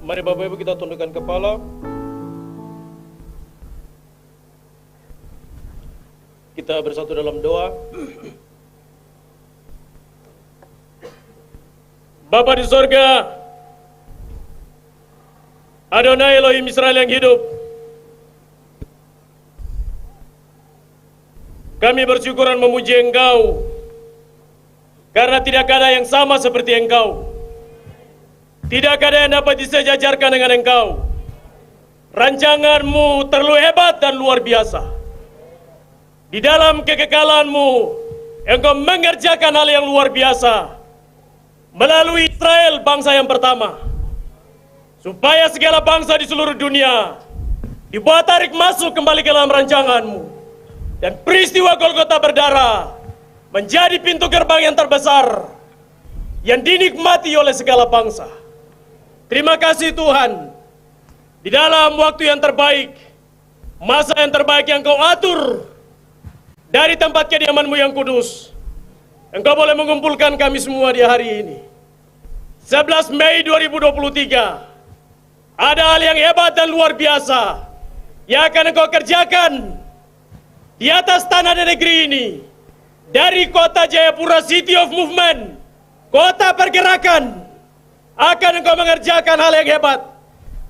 Mari Bapak Ibu kita tundukkan kepala. Kita bersatu dalam doa. Bapa di sorga, Adonai Elohim Israel yang hidup, kami bersyukur dan memuji Engkau, karena tidak ada yang sama seperti Engkau. Tidak ada yang dapat disejajarkan dengan Engkau. Rancangan-Mu terlalu hebat dan luar biasa. Di dalam kekekalan-Mu, Engkau mengerjakan hal yang luar biasa melalui Israel, bangsa yang pertama, supaya segala bangsa di seluruh dunia dibuat tarik masuk kembali ke dalam rancangan-Mu. Dan peristiwa Golgota berdarah menjadi pintu gerbang yang terbesar yang dinikmati oleh segala bangsa. Terima kasih Tuhan, di dalam waktu yang terbaik, masa yang terbaik yang Kau atur dari tempat kediaman-Mu yang kudus, Engkau boleh mengumpulkan kami semua di hari ini. 11 Mei 2023, ada hal yang hebat dan luar biasa yang akan Engkau kerjakan di atas tanah dan negeri ini. Dari kota Jayapura, City of Movement, kota pergerakan, akan Engkau mengerjakan hal yang hebat,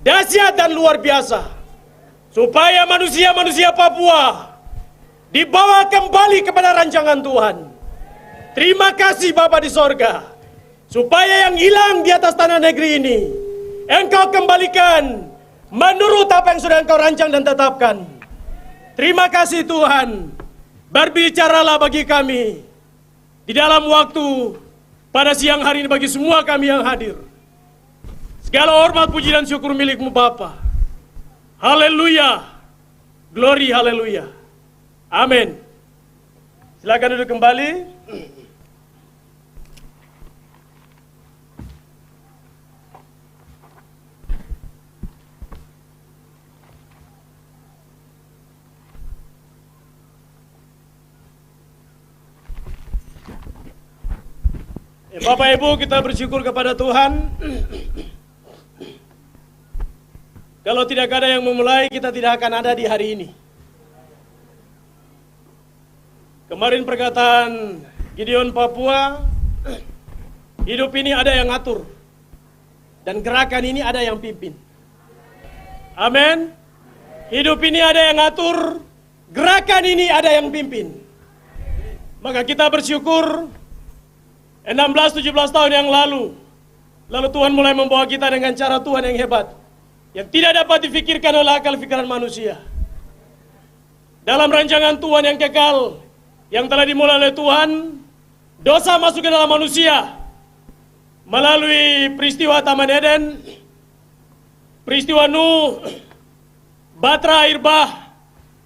dahsyat dan luar biasa, supaya manusia-manusia Papua dibawa kembali kepada rancangan Tuhan. Terima kasih Bapa di sorga, supaya yang hilang di atas tanah negeri ini Engkau kembalikan menurut apa yang sudah Engkau rancang dan tetapkan. Terima kasih Tuhan, berbicaralah bagi kami di dalam waktu pada siang hari ini bagi semua kami yang hadir. Segala hormat, puji dan syukur milik-Mu Bapa. Haleluya. Glory, haleluya. Amin. Silakan duduk kembali. Bapak Ibu, kita bersyukur kepada Tuhan. Kalau tidak ada yang memulai, kita tidak akan ada di hari ini. Kemarin perkataan Gideon Papua, hidup ini ada yang ngatur, dan gerakan ini ada yang pimpin. Amin. Hidup ini ada yang ngatur, gerakan ini ada yang pimpin. Maka kita bersyukur 16-17 tahun yang lalu Tuhan mulai membawa kita dengan cara Tuhan yang hebat, yang tidak dapat difikirkan oleh akal pikiran manusia. Dalam rancangan Tuhan yang kekal, yang telah dimulai oleh Tuhan, dosa masuk ke dalam manusia melalui peristiwa Taman Eden, peristiwa Nuh, Batra air bah,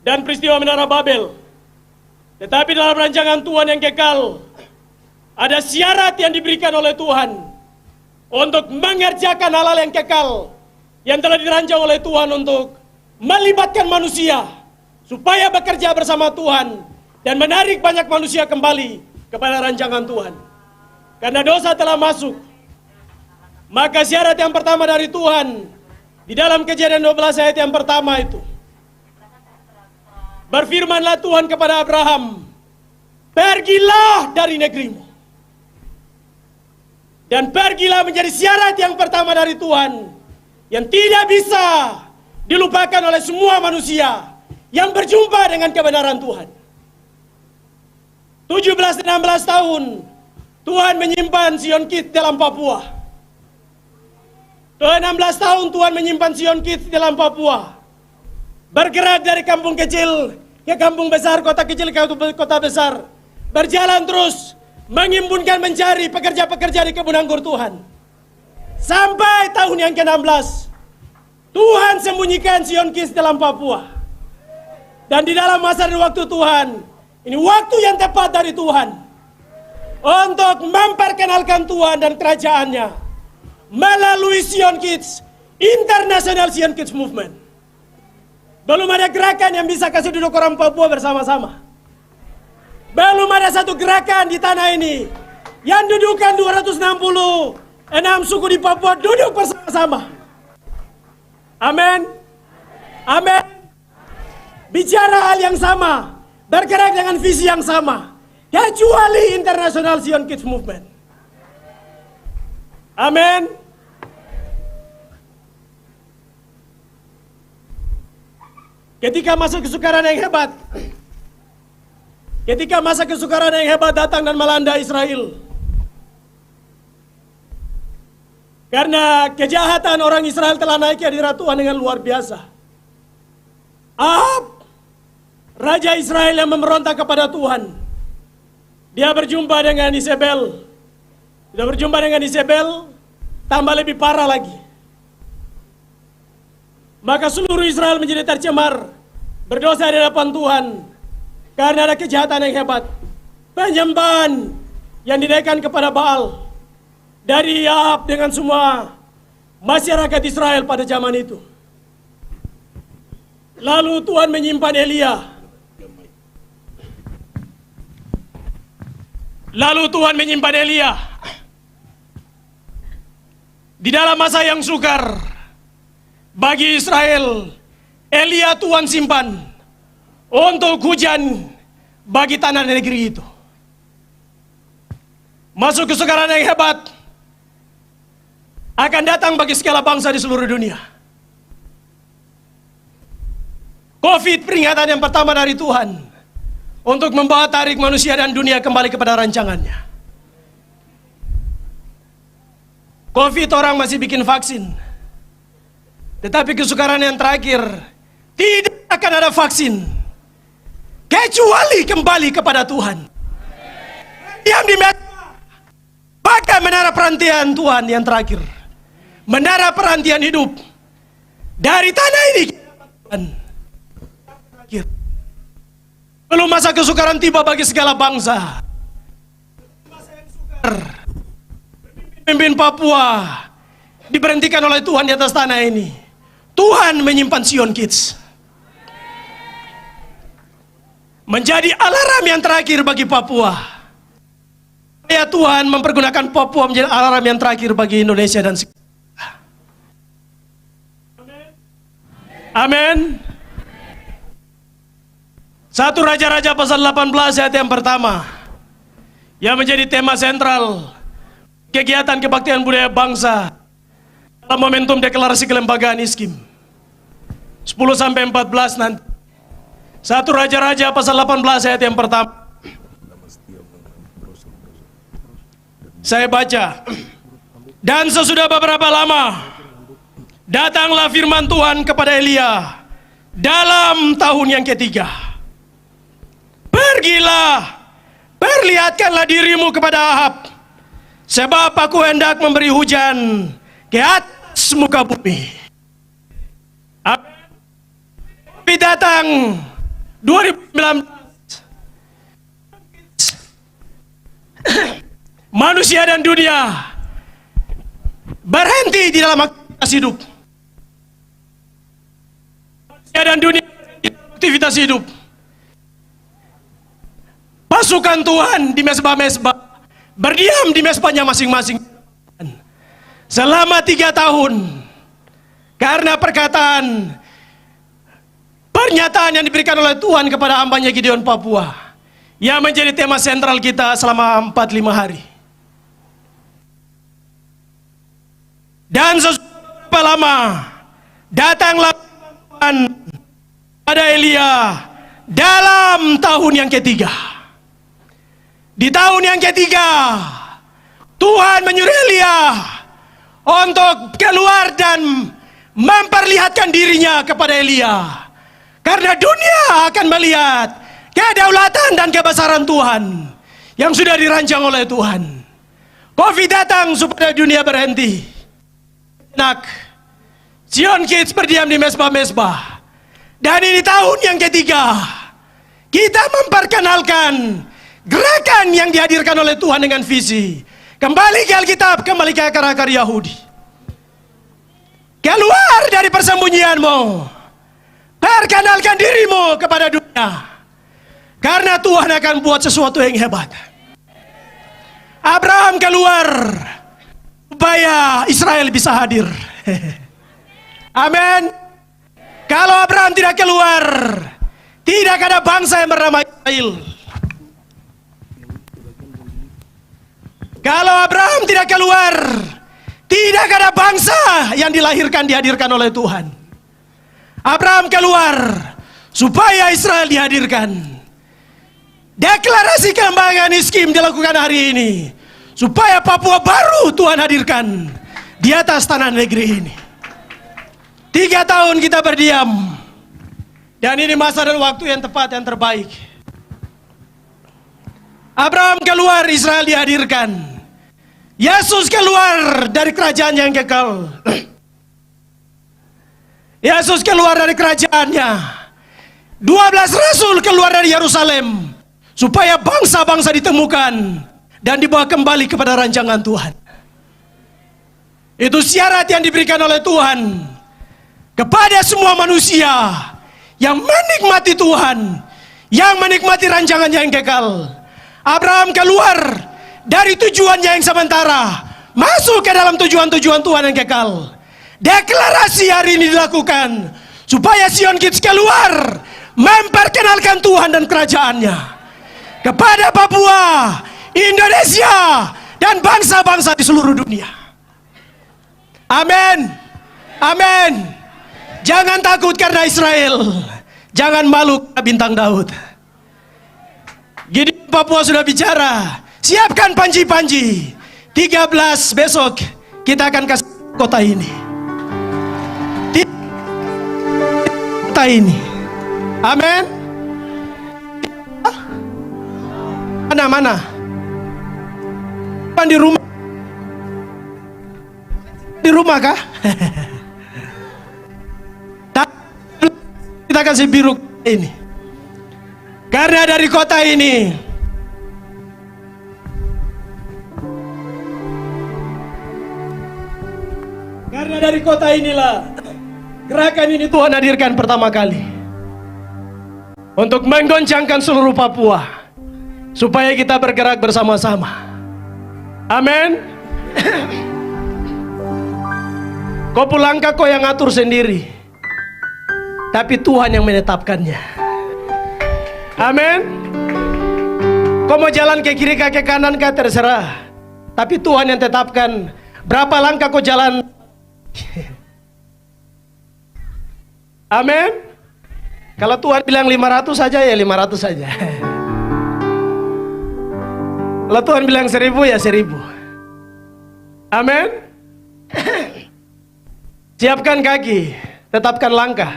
dan peristiwa Menara Babel. Tetapi dalam rancangan Tuhan yang kekal, ada syarat yang diberikan oleh Tuhan untuk mengerjakan hal-hal yang kekal yang telah dirancang oleh Tuhan untuk melibatkan manusia supaya bekerja bersama Tuhan dan menarik banyak manusia kembali kepada rancangan Tuhan. Karena dosa telah masuk, maka syarat yang pertama dari Tuhan di dalam Kejadian 12 ayat yang pertama itu, berfirmanlah Tuhan kepada Abraham, pergilah dari negerimu. Dan pergilah menjadi syarat yang pertama dari Tuhan, yang tidak bisa dilupakan oleh semua manusia yang berjumpa dengan kebenaran Tuhan. 17-16 tahun Tuhan menyimpan Zion Kids dalam Papua. 16 tahun Tuhan menyimpan Zion Kids dalam Papua. Bergerak dari kampung kecil ke kampung besar, kota kecil ke kota besar. Berjalan terus mengimbunkan mencari pekerja-pekerja di kebun anggur Tuhan. Sampai tahun yang ke-16 Tuhan sembunyikan Zion Kids dalam Papua. Dan di dalam masa dan waktu Tuhan, ini waktu yang tepat dari Tuhan untuk memperkenalkan Tuhan dan kerajaannya melalui Zion Kids, International Zion Kids Movement. Belum ada gerakan yang bisa kasih duduk orang Papua bersama-sama. Belum ada satu gerakan di tanah ini yang dudukan 266 suku di Papua duduk bersama-sama. Amin. Amin. Bicara hal yang sama, bergerak dengan visi yang sama, kecuali International Zion Kids Movement. Amin. Ketika masa kesukaran yang hebat datang dan melanda Israel, karena kejahatan orang Israel telah naik ke hadirat Tuhan dengan luar biasa. Ahab, raja Israel yang memberontak kepada Tuhan, dia berjumpa dengan Isabel. Dia berjumpa dengan Isabel, tambah lebih parah lagi. Maka seluruh Israel menjadi tercemar, berdosa di hadapan Tuhan, karena ada kejahatan yang hebat. Penyembahan yang dinaikkan kepada Baal dari Ahab dengan semua masyarakat Israel pada zaman itu. Lalu Tuhan menyimpan Elia. Di dalam masa yang sukar bagi Israel, Elia Tuhan simpan untuk hujan bagi tanah negeri itu. Masuk kesukaran yang hebat akan datang bagi segala bangsa di seluruh dunia. COVID peringatan yang pertama dari Tuhan untuk membawa tarik manusia dan dunia kembali kepada rancangannya. COVID orang masih bikin vaksin, tetapi kesukaran yang terakhir tidak akan ada vaksin kecuali kembali kepada Tuhan. Diam di mesbah, pakai menara perantian Tuhan yang terakhir, menara perantian hidup dari tanah ini. Belum masa kesukaran tiba bagi segala bangsa. Masa yang sukar, pemimpin Papua diberhentikan oleh Tuhan di atas tanah ini. Tuhan menyimpan Zion Kids menjadi alarm yang terakhir bagi Papua. Ya, Tuhan mempergunakan Papua menjadi alarm yang terakhir bagi Indonesia dan amin. 1 Raja-Raja pasal 18 ayat yang pertama, yang menjadi tema sentral kegiatan kebaktian budaya bangsa dalam momentum deklarasi kelembagaan ISKIM 10-14 nanti. 1 Raja-Raja pasal 18 ayat yang pertama, saya baca. Dan sesudah beberapa lama datanglah firman Tuhan kepada Elia dalam tahun yang ketiga. Pergilah, perlihatkanlah dirimu kepada Ahab, sebab aku hendak memberi hujan ke atas muka bumi. Tapi datang 2019, manusia dan dunia berhenti di dalam aktivitas hidup. Manusia dan dunia berhenti di dalam aktivitas hidup. Pasukan Tuhan di mesbah-mesbah berdiam di mesbahnya masing-masing selama 3 tahun karena pernyataan yang diberikan oleh Tuhan kepada hambanya Gideon Papua yang menjadi tema sentral kita selama 4-5 hari. Dan sesudah berapa lama datanglah Tuhan pada Elia dalam tahun yang ketiga. Di tahun yang ketiga, Tuhan menyuruh Elia untuk keluar dan memperlihatkan dirinya kepada Elia. Karena dunia akan melihat kedaulatan dan kebesaran Tuhan yang sudah dirancang oleh Tuhan. COVID datang supaya dunia berhenti. Nak, Zion Kids berdiam di mesbah-mesbah. Dan ini tahun yang ketiga, kita memperkenalkan gerakan yang dihadirkan oleh Tuhan dengan visi kembali ke Alkitab, kembali ke akar-akar Yahudi. Keluar dari persembunyianmu, perkenalkan dirimu kepada dunia, karena Tuhan akan buat sesuatu yang hebat. Abraham keluar supaya Israel bisa hadir. Amin. Kalau Abraham tidak keluar, tidak ada bangsa yang bernama Israel. Kalau Abraham tidak keluar, tidak ada bangsa yang dilahirkan dihadirkan oleh Tuhan. Abraham keluar supaya Israel dihadirkan. Deklarasi kelembagaan Iskim dilakukan hari ini supaya Papua baru Tuhan hadirkan di atas tanah negeri ini. 3 tahun kita berdiam, dan ini masa dan waktu yang tepat, yang terbaik. Abraham keluar, Israel dihadirkan. Yesus keluar dari kerajaan yang kekal. Yesus keluar dari kerajaannya. 12 rasul keluar dari Yerusalem supaya bangsa-bangsa ditemukan dan dibawa kembali kepada rancangan Tuhan. Itu syarat yang diberikan oleh Tuhan kepada semua manusia yang menikmati Tuhan, yang menikmati rancangannya yang kekal. Abraham keluar dari tujuannya yang sementara, masuk ke dalam tujuan-tujuan Tuhan yang kekal. Deklarasi hari ini dilakukan supaya Sion Kids keluar memperkenalkan Tuhan dan kerajaannya kepada Papua, Indonesia, dan bangsa-bangsa di seluruh dunia. Amin. Amin. Jangan takut karena Israel, jangan malu karena bintang Daud. Gideon Papua sudah bicara, siapkan panji-panji. 13 besok kita akan kasih kota ini. Kota ini. Amin. Mana? Di rumah. Di rumah kah? Kita kasih biru ini. Karena dari kota ini inilah gerakan ini Tuhan hadirkan pertama kali untuk menggoncangkan seluruh Papua supaya kita bergerak bersama-sama. Amin. Kau pulang kau yang ngatur sendiri, tapi Tuhan yang menetapkannya. Amin. Kau mau jalan ke kiri ke kanan kah terserah, tapi Tuhan yang tetapkan berapa langkah kau jalan. Amin. Kalau Tuhan bilang 500 saja ya 500 saja. Kalau Tuhan bilang 1000 ya 1000. Amin. Siapkan kaki, tetapkan langkah.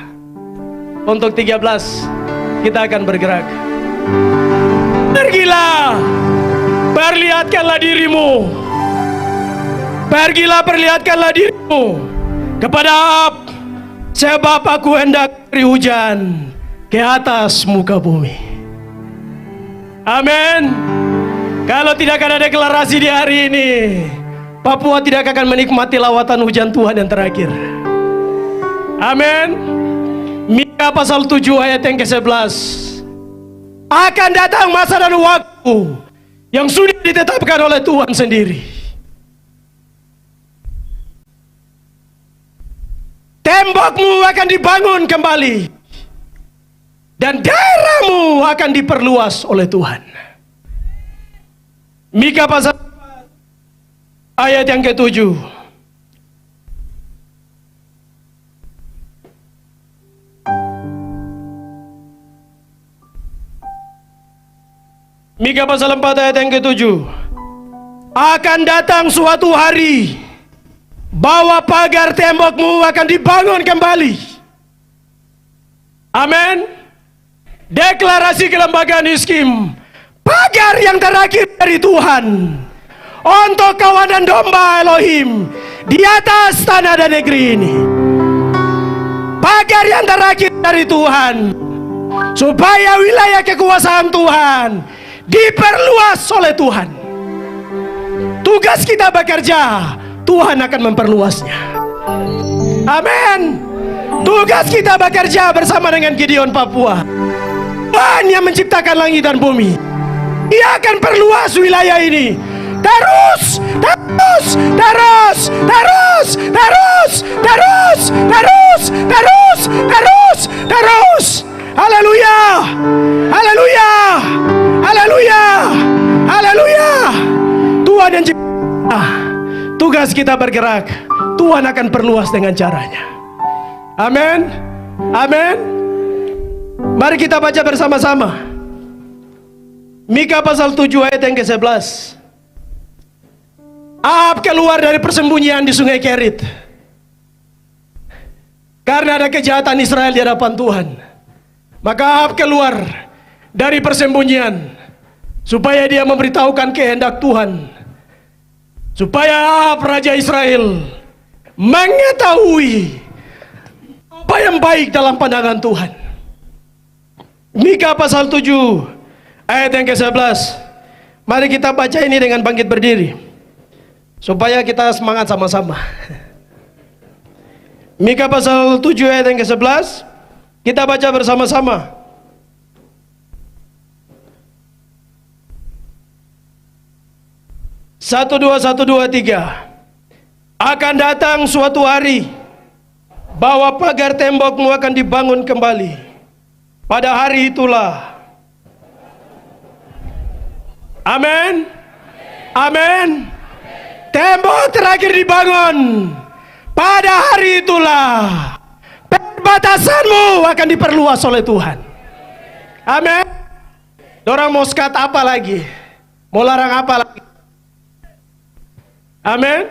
Untuk 13 kita akan bergerak. Pergilah, perlihatkanlah dirimu. Pergilah, perlihatkanlah dirimu kepada Ahab, sebab aku hendak beri hujan ke atas muka bumi. Amin. Kalau tidak ada deklarasi di hari ini, Papua tidak akan menikmati lawatan hujan Tuhan yang terakhir. Amin. Mika pasal 7 ayat yang ke-11. Akan datang masa dan waktu yang sudah ditetapkan oleh Tuhan sendiri. Tembokmu akan dibangun kembali dan daerahmu akan diperluas oleh Tuhan. Mika pasal ayat yang ke-7. Mika pasal 4 ayat yang ke-7. Akan datang suatu hari bahwa pagar tembokmu akan dibangun kembali. Amin. Deklarasi kelembagaan Iskim, pagar yang terakhir dari Tuhan untuk kawanan domba Elohim di atas tanah dan negeri ini. Pagar yang terakhir dari Tuhan supaya wilayah kekuasaan Tuhan diperluas oleh Tuhan. Tugas kita bekerja, Tuhan akan memperluasnya. Amin. Tugas kita bekerja bersama dengan Gideon Papua. Tuhan yang menciptakan langit dan bumi, Dia akan perluas wilayah ini. Terus, terus, terus, terus, terus, terus, terus, kita bergerak, Tuhan akan perluas dengan caranya. Amin. Amin. Mari kita baca bersama-sama Mika pasal 7 ayat yang ke-11. Ahab keluar dari persembunyian di sungai Kerit karena ada kejahatan Israel di hadapan Tuhan. Maka Ahab keluar dari persembunyian supaya dia memberitahukan kehendak Tuhan, supaya Ahab raja Israel mengetahui apa yang baik dalam pandangan Tuhan. Mika pasal 7 ayat yang ke-11. Mari kita baca ini dengan bangkit berdiri supaya kita semangat sama-sama. Mika pasal 7 ayat yang ke-11. Kita baca bersama-sama. Satu dua tiga. Akan datang suatu hari bahwa pagar tembokmu akan dibangun kembali. Pada hari itulah. Amin. Amin. Tembok terakhir dibangun. Pada hari itulah perbatasanmu akan diperluas oleh Tuhan. Amin. Dorang mau skat apa lagi? Mau larang apa lagi? Amin.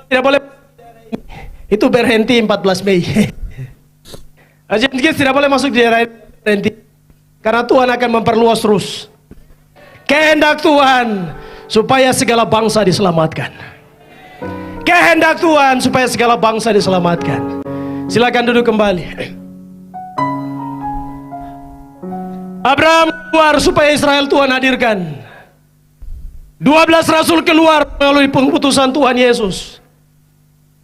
Tidak boleh. Itu berhenti 14 Mei. Aja tidak boleh masuk di daerah berhenti. Karena Tuhan akan memperluas terus. Kehendak Tuhan supaya segala bangsa diselamatkan. Kehendak Tuhan supaya segala bangsa diselamatkan. Silakan duduk kembali. Abraham keluar supaya Israel Tuhan hadirkan. 12 rasul keluar melalui pengutusan Tuhan Yesus.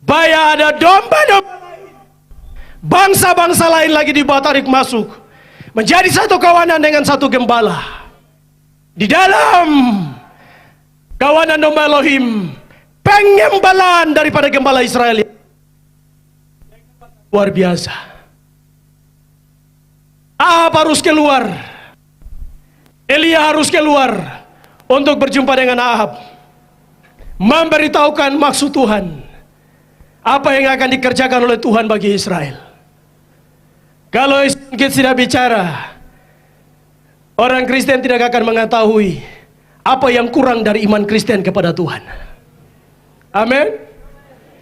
Supaya ada domba-domba lain, bangsa-bangsa lain lagi dibawa tarik masuk menjadi satu kawanan dengan satu gembala. Di dalam kawanan domba Elohim, pengembalaan daripada gembala Israel luar biasa. Ahab harus keluar, Elia harus keluar untuk berjumpa dengan Ahab, memberitahukan maksud Tuhan, apa yang akan dikerjakan oleh Tuhan bagi Israel. Kalau kita tidak bicara, orang Kristen tidak akan mengetahui apa yang kurang dari iman Kristen kepada Tuhan. Amin.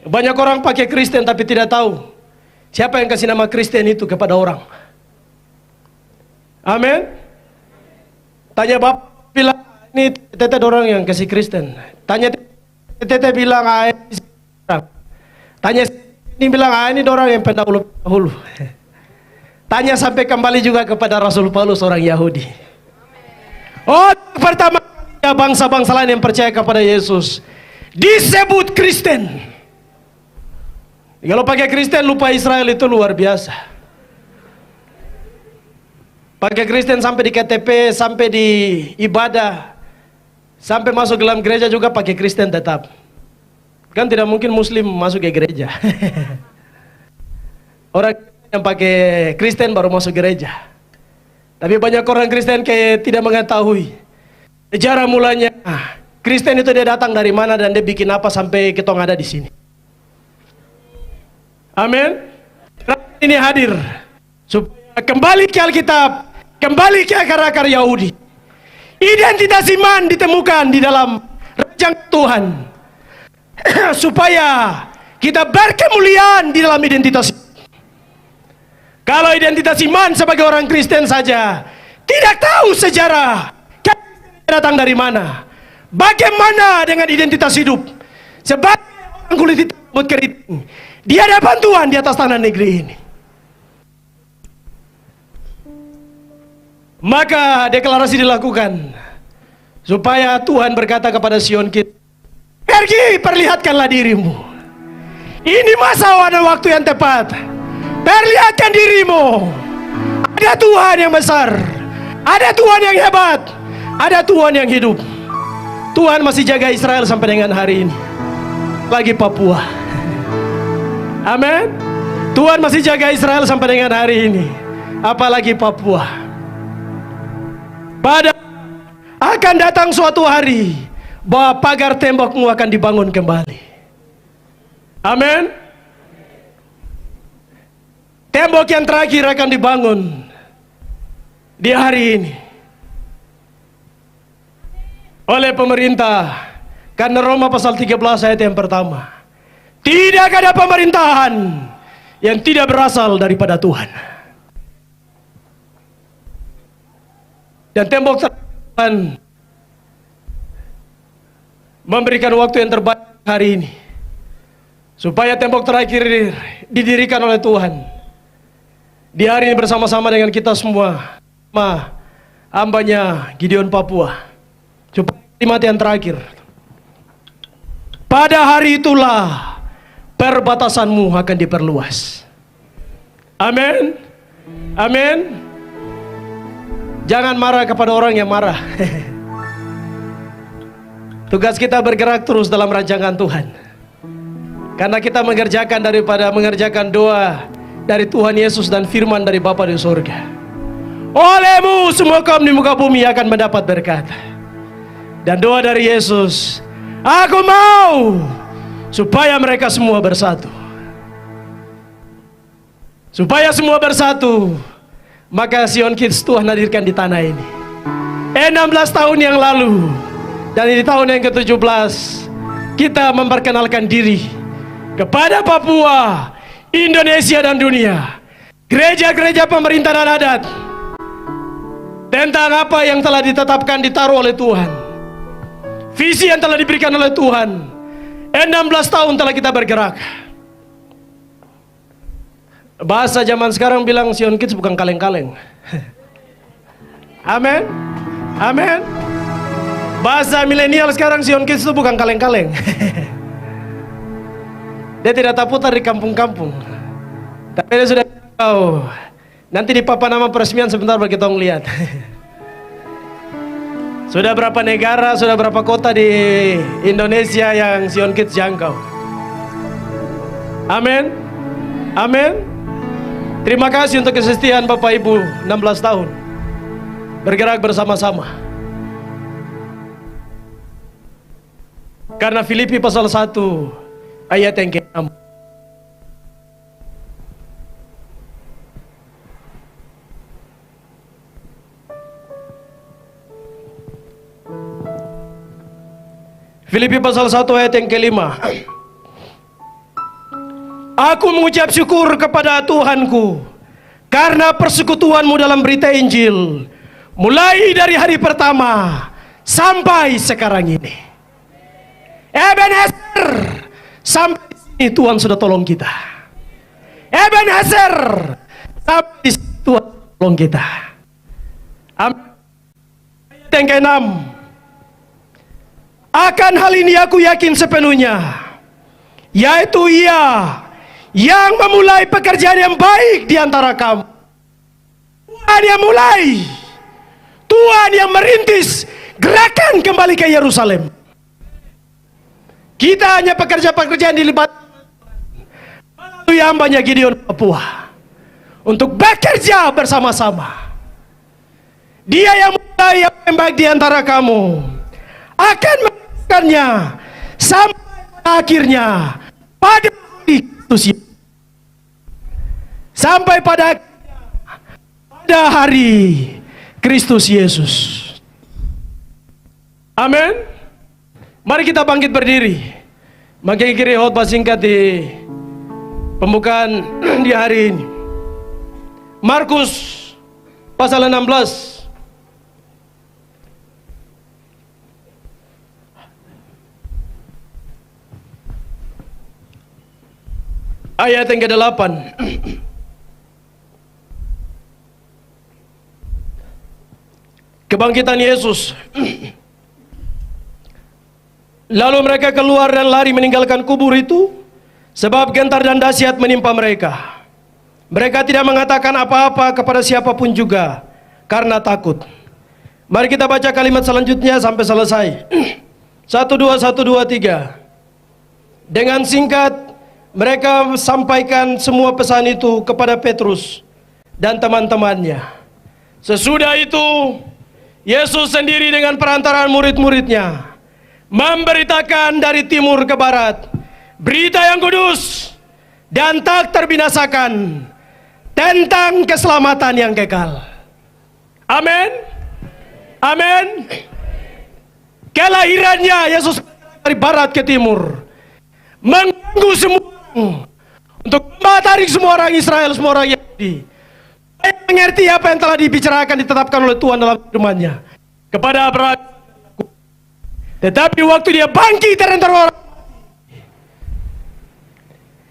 Banyak orang pakai Kristen tapi tidak tahu siapa yang kasih nama Kristen itu kepada orang. Amin. Tanya bapak bilang ini tete orang yang kasih Kristen. Tanya tete bilang tanya ini bilang ini orang yang pendahulu. Tanya sampai kembali juga kepada Rasul Paulus orang Yahudi. Oh, pertama kali bangsa-bangsa lain yang percaya kepada Yesus disebut Kristen. Kalau pakai Kristen lupa Israel itu luar biasa. Pakai Kristen sampai di KTP, sampai di ibadah, sampai masuk dalam gereja juga pakai Kristen tetap. Kan tidak mungkin Muslim masuk ke gereja. Orang yang pakai Kristen baru masuk gereja. Tapi banyak orang Kristen kayak tidak mengetahui sejarah mulanya. Kristen itu dia datang dari mana dan dia bikin apa sampai ketong ada di sini. Amin. Ini hadir supaya kembali ke Alkitab, kembali ke akar-akar Yahudi. Identitas iman ditemukan di dalam rancangan Tuhan. Supaya kita berkemuliaan di dalam identitas. Kalau identitas iman sebagai orang Kristen saja tidak tahu sejarah datang dari mana, bagaimana dengan identitas hidup sebagai orang kulit hitam rambut keriting di hadapan Tuhan di atas tanah negeri ini. Maka deklarasi dilakukan supaya Tuhan berkata kepada Sion kita, pergi perlihatkanlah dirimu. Ini masa dan waktu yang tepat. Perlihatkan dirimu. Ada Tuhan yang besar, ada Tuhan yang hebat, ada Tuhan yang hidup. Tuhan masih jaga Israel sampai dengan hari ini. Lagi Papua. Amin. Tuhan masih jaga Israel sampai dengan hari ini. Apalagi Papua. Pada akan datang suatu hari bahwa pagar tembokmu akan dibangun kembali. Amin. Tembok yang terakhir akan dibangun di hari ini oleh pemerintah, karena Roma pasal 13 ayat yang pertama, tidak ada pemerintahan yang tidak berasal daripada Tuhan. Dan tembok Tuhan memberikan waktu yang terbaik hari ini supaya tembok terakhir didirikan oleh Tuhan di hari ini bersama-sama dengan kita semua, hambanya Gideon Papua. Supaya kalimat yang terakhir, pada hari itulah perbatasanmu akan diperluas. Amin. Amin. Jangan marah kepada orang yang marah. Tugas kita bergerak terus dalam rancangan Tuhan, karena kita mengerjakan doa dari Tuhan Yesus dan firman dari Bapa di surga. Olehmu semua kaum di muka bumi akan mendapat berkat. Dan doa dari Yesus, aku mau supaya mereka semua bersatu. Supaya semua bersatu, maka Sion Kids Tuhan hadirkan di tanah ini 16 tahun yang lalu. Dan di tahun yang ke-17 kita memperkenalkan diri kepada Papua, Indonesia dan dunia, gereja-gereja pemerintah dan adat, tentang apa yang telah ditetapkan, ditaruh oleh Tuhan, visi yang telah diberikan oleh Tuhan. 16 tahun telah kita bergerak. Bahasa zaman sekarang bilang Sion Kids bukan kaleng-kaleng. Amin. Amin. Bahasa milenial sekarang Sion Kids itu bukan kaleng-kaleng. Dia tidak terputar di kampung-kampung, tapi dia sudah tahu. Nanti di papan nama peresmian sebentar bagi kita lihat. Sudah berapa negara, sudah berapa kota di Indonesia yang Sion Kids jangkau. Amin. Amin. Terima kasih untuk kesetiaan Bapak Ibu 16 tahun bergerak bersama-sama. Karena Filipi pasal 1 ayat yang ke-6. Filipi pasal 1 ayat yang ke-5. Aku mengucap syukur kepada Tuhanku karena persekutuanmu dalam berita Injil, mulai dari hari pertama sampai sekarang ini. Ebenezer, sampai di sini Tuhan sudah tolong kita. Ebenezer, sampai di sini Tuhan tolong kita. Amin. Ayat yang ke-6. Akan hal ini aku yakin sepenuhnya, yaitu Ia yang memulai pekerjaan yang baik di antara kamu. Tuhan yang mulai, Tuhan yang merintis gerakan kembali ke Yerusalem. Kita hanya pekerja-pekerja yang dilibatkan melalui hambanya Gideon Papua untuk bekerja bersama-sama. Dia yang mulai yang baik di antara kamu akan melakukannya sampai pada akhirnya pada hari Kristus Yesus. Sampai pada hari Kristus Yesus. Amin. Mari kita bangkit berdiri, mengakhiri khotbah singkat di pembukaan di hari ini. Markus pasal 16. Ayat yang ke-8. Kebangkitan Yesus. Lalu mereka keluar dan lari meninggalkan kubur itu, sebab gentar dan dahsyat menimpa mereka. Mereka tidak mengatakan apa-apa kepada siapapun juga, karena takut. Mari kita baca kalimat selanjutnya sampai selesai. 1, 2, 1, 2, 3. Dengan singkat mereka sampaikan semua pesan itu kepada Petrus dan teman-temannya. Sesudah itu Yesus sendiri dengan perantaraan murid-muridnya memberitakan dari timur ke barat berita yang kudus dan tak terbinasakan tentang keselamatan yang kekal. Amin. Amin. Kelahirannya Yesus dari barat ke timur mengganggu semua orang, untuk mematarik semua orang Israel, semua orang Yahudi, mengerti apa yang telah dibicarakan, ditetapkan oleh Tuhan dalam firman-Nya kepada Abraham. Tetapi waktu dia bangkit dari antara orang,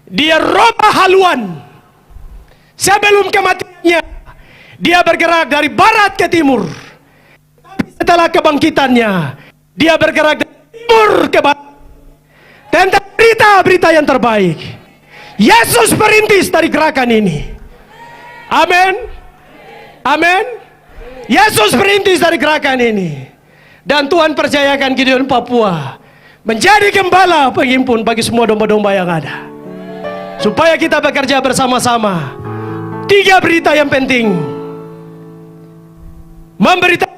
dia robah haluan. Sebelum kematiannya, dia bergerak dari barat ke timur. Setelah kebangkitannya, dia bergerak dari timur ke barat tentang berita-berita yang terbaik. Yesus perintis dari gerakan ini. Amin. Amin. Yesus perintis dari gerakan ini. Dan Tuhan percayakan Gideon Papua menjadi gembala penghimpun bagi semua domba-domba yang ada, supaya kita bekerja bersama-sama. 3 berita yang penting: memberitakan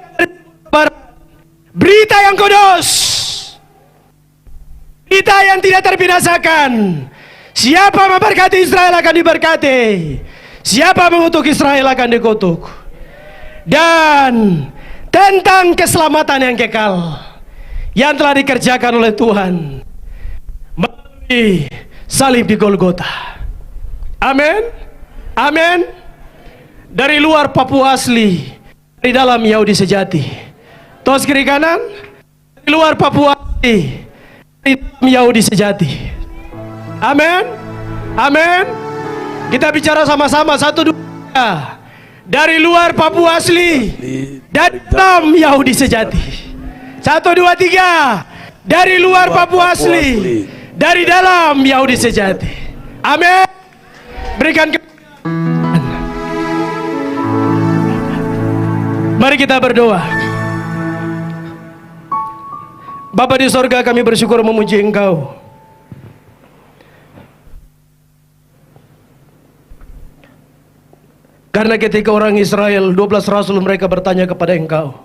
berita yang kudus, berita yang tidak terbinasakan. Siapa memberkati Israel akan diberkati, siapa mengutuk Israel akan dikutuk. Dan tentang keselamatan yang kekal yang telah dikerjakan oleh Tuhan melalui salib di Golgota. Amin. Amin. Dari luar Papua asli, dari dalam Yahudi sejati. Tos kiri kanan. Dari luar Papua asli, dari dalam Yahudi sejati. Amin. Amin. Kita bicara sama-sama, 1, 2, 3. Dari luar Papua asli, dari dalam Yahudi sejati. 1, 2, 3. Dari luar Papua asli, dari dalam Yahudi sejati. Amin. Berikan. Mari kita berdoa. Bapa di sorga, kami bersyukur memuji Engkau. Karena ketika orang Israel, 12 rasul mereka bertanya kepada Engkau,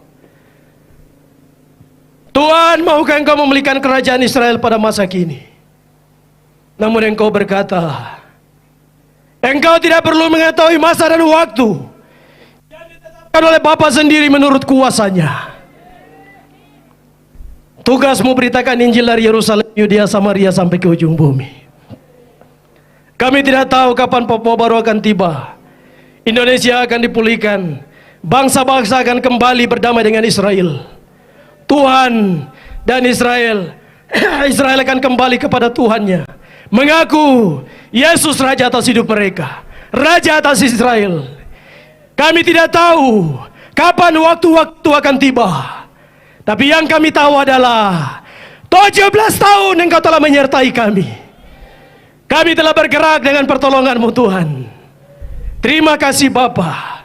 Tuhan, maukah Engkau memulihkan kerajaan Israel pada masa kini? Namun Engkau berkata, Engkau tidak perlu mengetahui masa dan waktu yang ditetapkan oleh Bapa sendiri menurut kuasanya. Tugasmu beritakan Injil dari Yerusalem, Yudea, Samaria sampai ke ujung bumi. Kami tidak tahu kapan Papua baru akan tiba. Indonesia akan dipulihkan, bangsa-bangsa akan kembali berdamai dengan Israel. Tuhan dan Israel akan kembali kepada Tuhannya, mengaku Yesus Raja atas hidup mereka, Raja atas Israel. Kami tidak tahu kapan waktu-waktu akan tiba, tapi yang kami tahu adalah 17 tahun Engkau telah menyertai kami. Kami telah bergerak dengan pertolongan-Mu Tuhan. Terima kasih Bapa.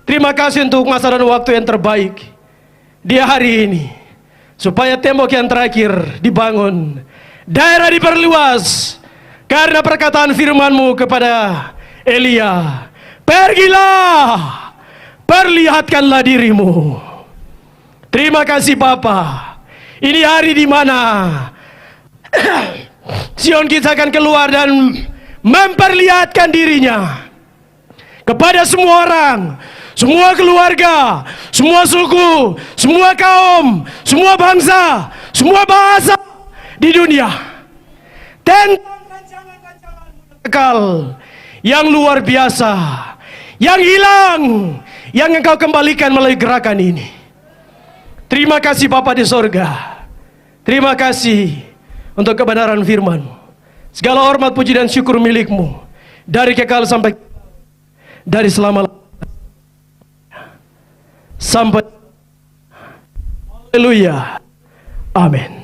Terima kasih untuk masa dan waktu yang terbaik di hari ini, supaya tembok yang terakhir dibangun, daerah diperluas karena perkataan firman-Mu kepada Elia, pergilah, perlihatkanlah dirimu. Terima kasih Bapa. Ini hari di mana Sion kita akan keluar dan memperlihatkan dirinya kepada semua orang, semua keluarga, semua suku, semua kaum, semua bangsa, semua bahasa di dunia. Tentang rancangan-rancangan kekal yang luar biasa, yang hilang, yang Engkau kembalikan melalui gerakan ini. Terima kasih Bapa di sorga. Terima kasih untuk kebenaran firman. Segala hormat, puji dan syukur milik-Mu, dari kekal sampai, dari selama-lamanya sampai. Haleluya. Amin.